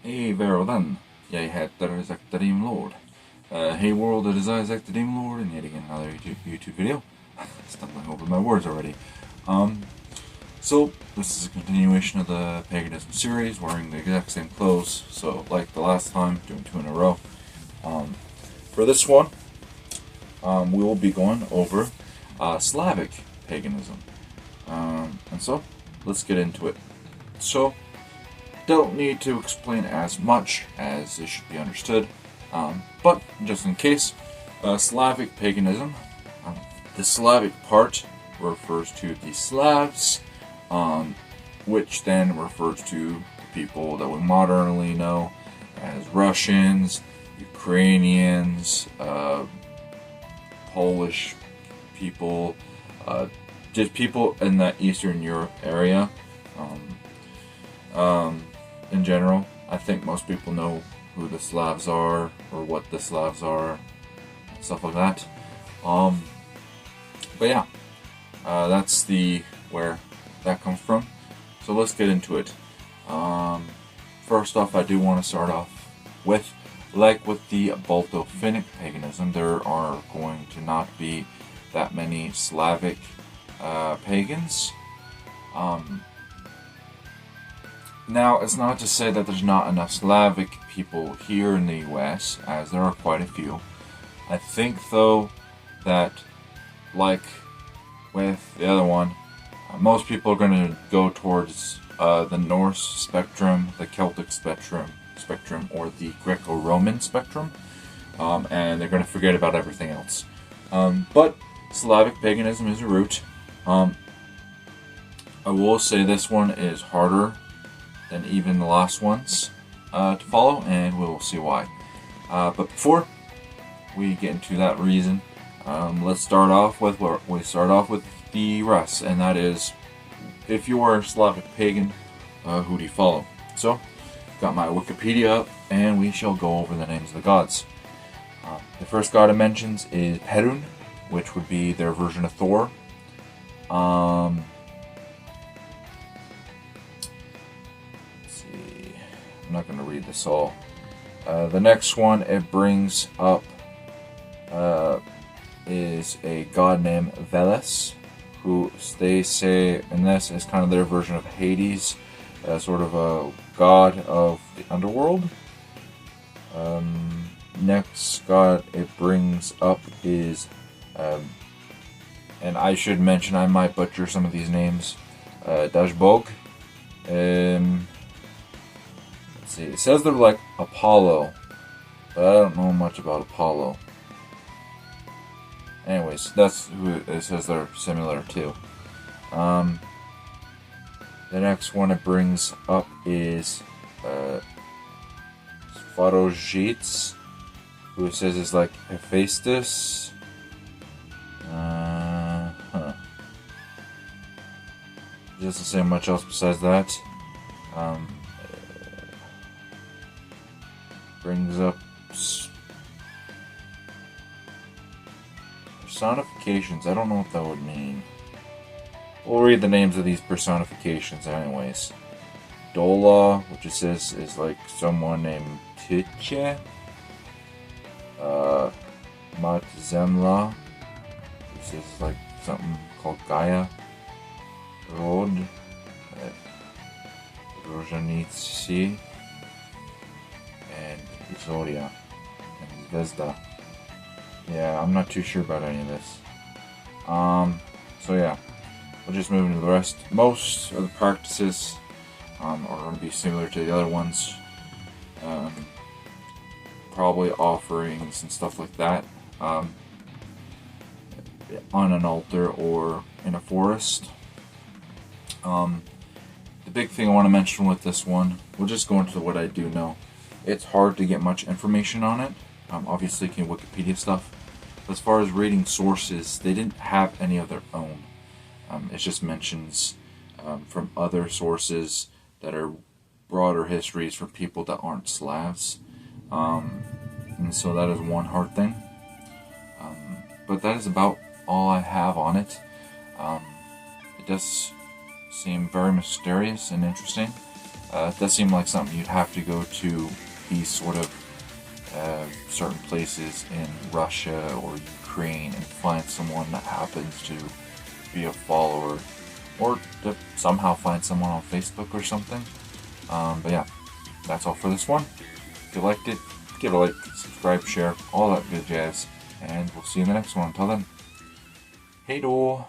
Vero then, jeg heter Isaac the Demon Lord. Hey world, it is Isaac the Demon Lord, and yet again another YouTube video. Stumbling over my words already. So this is a continuation of the Paganism series, wearing the exact same clothes. So like the last time, doing 2 in a row. For this one, we will be going over Slavic paganism. And so let's get into it. So, don't need to explain as much as it should be understood, but just in case, Slavic paganism, the Slavic part refers to the Slavs, which then refers to the people that we modernly know as Russians, Ukrainians, Polish people, just people in that Eastern Europe area. In general, I think most people know who the Slavs are, or what the Slavs are, stuff like that. But yeah, that's where that comes from. So let's get into it. First off, I do want to start off with, like with the Balto-Finnic paganism, there are going to not be that many Slavic pagans. Now, it's not to say that there's not enough Slavic people here in the US, as there are quite a few. I think, though, that, like with the other one, most people are going to go towards the Norse spectrum, the Celtic spectrum, or the Greco-Roman spectrum, and they're going to forget about everything else. But Slavic paganism is a root. I will say this one is harder than even the last ones to follow, and we'll see why. But before we get into that reason, let's start off with the rest, and that is, if you are a Slavic pagan, who do you follow? So, got my Wikipedia up, and we shall go over the names of the gods. The first god it mentions is Perun, which would be their version of Thor. I'm not going to read this all. The next one it brings up is a god named Veles, who they say in this is kind of their version of Hades, sort of a god of the underworld. Next god it brings up is, and I should mention I might butcher some of these names, Dashbog. See, it says they're like Apollo, but I don't know much about Apollo. Anyways, that's who it says they're similar to. The next one it brings up is Svarogits, who it says is like Hephaestus. Doesn't say much else besides that. Brings up personifications. I don't know what that would mean. We'll read the names of these personifications anyways. Dola, which it says is like someone named Tiche. Matzemla, which is like something called Gaia. Rod, Rozhanitsi, and Zoria, and Zvezda. Yeah, I'm not too sure about any of this. So yeah, we'll just move into the rest. Most of the practices are going to be similar to the other ones. Probably offerings and stuff like that on an altar or in a forest. The big thing I want to mention with this one, we'll just go into what I do know. It's hard to get much information on it. Obviously, you can Wikipedia stuff. But as far as reading sources, they didn't have any of their own. It just mentions from other sources that are broader histories for people that aren't Slavs. And so that is one hard thing. But that is about all I have on it. It does seem very mysterious and interesting. It does seem like something you'd have to go to these sort of certain places in Russia or Ukraine and find someone that happens to be a follower, or to somehow find someone on Facebook or something. But yeah, that's all for this one. If you liked it, give it a like, subscribe, share, all that good jazz, and we'll see you in the next one. Until then, hey do.